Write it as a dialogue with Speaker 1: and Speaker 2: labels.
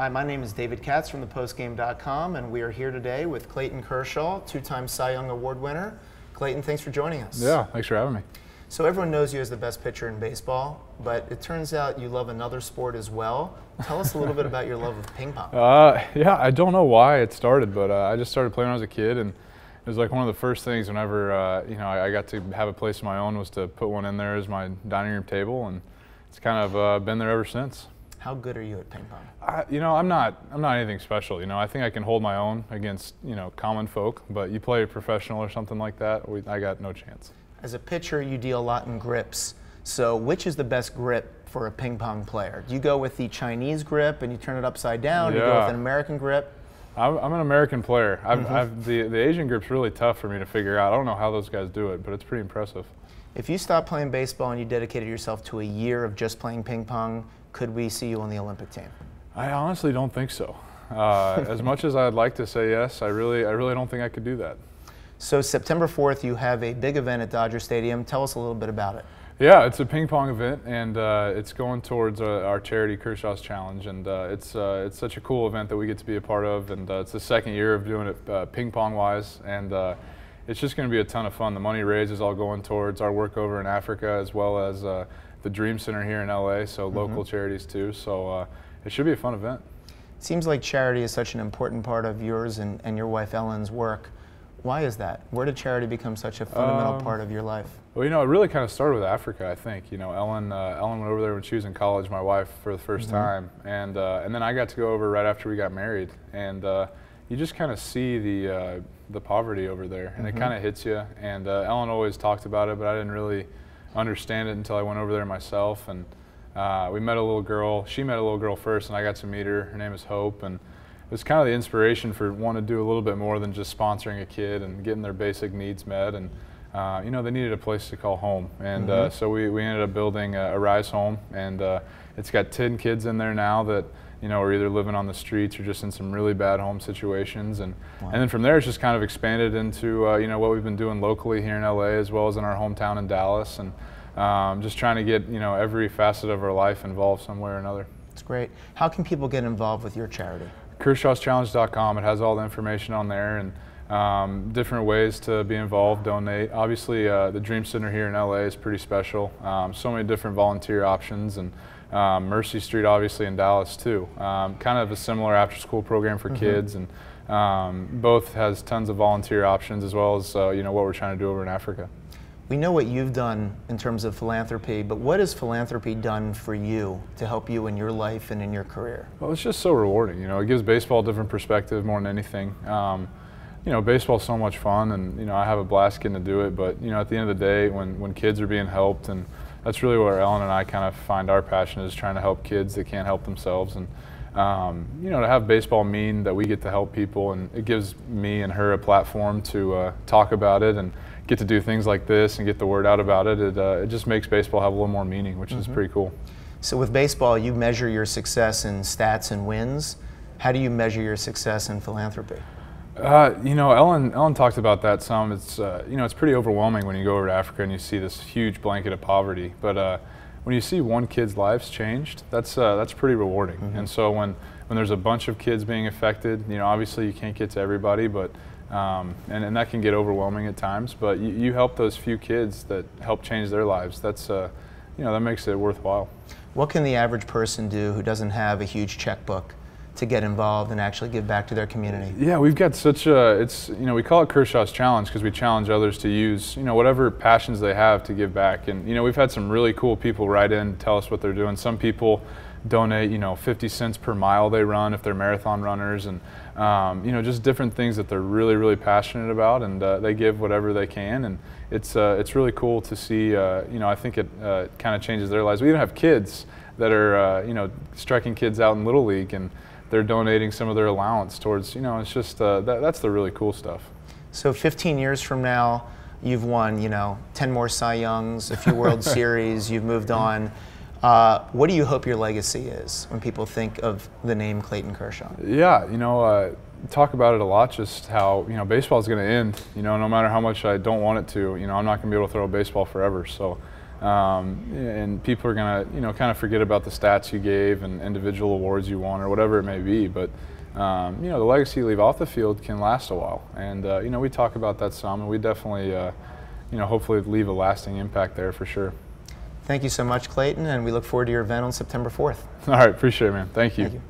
Speaker 1: Hi, my name is David Katz from thepostgame.com, and we are here today with Clayton Kershaw, two-time Cy Young Award winner. Clayton, thanks for joining us.
Speaker 2: Yeah, thanks for having me.
Speaker 1: So everyone knows you as the best pitcher in baseball, but it turns out you love another sport as well. Tell us a little bit about your love of ping pong.
Speaker 2: Yeah, I don't know why it started, but I just started playing when I was a kid, and it was like one of the first things whenever I got to have a place of my own was to put one in there as my dining room table, and it's kind of been there ever since.
Speaker 1: How good are you at ping pong?
Speaker 2: I'm not anything special. I think I can hold my own against common folk, but you play a professional or something like that, I got no chance.
Speaker 1: As a pitcher, you deal a lot in grips. So which is the best grip for a ping pong player? Do you go with the Chinese grip and you turn it upside down? Do you go with an American grip?
Speaker 2: I'm an American player. The Asian grip's really tough for me to figure out. I don't know how those guys do it, but it's pretty impressive.
Speaker 1: If you stopped playing baseball and you dedicated yourself to a year of just playing ping pong, could we see you on the Olympic team?
Speaker 2: I honestly don't think so. As much as I'd like to say yes, I really don't think I could do that.
Speaker 1: So September 4th, you have a big event at Dodger Stadium. Tell us a little bit about it.
Speaker 2: Yeah, it's a ping pong event, and it's going towards our charity Kershaw's Challenge, and it's such a cool event that we get to be a part of, and it's the second year of doing it ping pong wise, and it's just going to be a ton of fun. The money raised is all going towards our work over in Africa, as well as the Dream Center here in LA, so local charities too. So it should be a fun event.
Speaker 1: It seems like charity is such an important part of yours and your wife Ellen's work. Why is that? Where did charity become such a fundamental part of your life?
Speaker 2: Well, it really kind of started with Africa, I think. Ellen went over there when she was in college, my wife, for the first time, and then I got to go over right after we got married, and you just kind of see the poverty over there, and it kind of hits you. And Ellen always talked about it, but I didn't really understand it until I went over there myself. And we met a little girl. She met a little girl first, and I got to meet her. Her name is Hope, and it was kind of the inspiration for wanting to do a little bit more than just sponsoring a kid and getting their basic needs met. And they needed a place to call home, and so we ended up building a Rise Home, and it's got 10 kids in there now that are either living on the streets or just in some really bad home situations, and then from there it's just kind of expanded into what we've been doing locally here in LA as well as in our hometown in Dallas, and just trying to get every facet of our life involved some way or another.
Speaker 1: That's great. How can people get involved with your charity?
Speaker 2: KershawsChallenge.com. It has all the information on there, and different ways to be involved, donate. Obviously, the Dream Center here in LA is pretty special. So many different volunteer options, and Mercy Street obviously in Dallas too. Kind of a similar after-school program for kids, and both has tons of volunteer options as well as what we're trying to do over in Africa.
Speaker 1: We know what you've done in terms of philanthropy, but what has philanthropy done for you to help you in your life and in your career?
Speaker 2: Well, it's just so rewarding. It gives baseball a different perspective more than anything. Baseball's so much fun, and I have a blast getting to do it. But at the end of the day, when kids are being helped, and that's really where Ellen and I kind of find our passion, is trying to help kids that can't help themselves. And to have baseball mean that we get to help people, and it gives me and her a platform to talk about it and get to do things like this and get the word out about it. It just makes baseball have a little more meaning, which is pretty cool.
Speaker 1: So with baseball, you measure your success in stats and wins. How do you measure your success in philanthropy?
Speaker 2: Ellen talked about that some. It's it's pretty overwhelming when you go over to Africa and you see this huge blanket of poverty. But when you see one kid's lives changed, that's pretty rewarding. And so when there's a bunch of kids being affected, obviously you can't get to everybody, but and that can get overwhelming at times. But you help those few kids that help change their lives. That's that makes it worthwhile. What
Speaker 1: can the average person do who doesn't have a huge checkbook to get involved and actually give back to their community?
Speaker 2: Yeah, we've got such a, we call it Kershaw's Challenge because we challenge others to use, whatever passions they have to give back. And, we've had some really cool people write in, tell us what they're doing. Some people donate, 50 cents per mile they run if they're marathon runners, and, just different things that they're really, really passionate about, and they give whatever they can. And it's really cool to see, I think it kind of changes their lives. We even have kids that are, striking kids out in Little League, and they're donating some of their allowance towards, it's just, that's the really cool stuff.
Speaker 1: So 15 years from now, you've won, 10 more Cy Youngs, a few World Series, you've moved on. What do you hope your legacy is when people think of the name Clayton Kershaw?
Speaker 2: Yeah, talk about it a lot, just how, baseball is going to end, no matter how much I don't want it to, I'm not going to be able to throw a baseball forever. So and people are gonna, you know, kind of forget about the stats you gave and individual awards you won or whatever it may be. But you know, the legacy you leave off the field can last a while, and you know, we talk about that some, and we definitely, you know, hopefully leave a lasting impact there for sure.
Speaker 1: Thank you so much, Clayton, and we look forward to your event on September 4th.
Speaker 2: All right, appreciate it, man. Thank you.
Speaker 1: Thank you.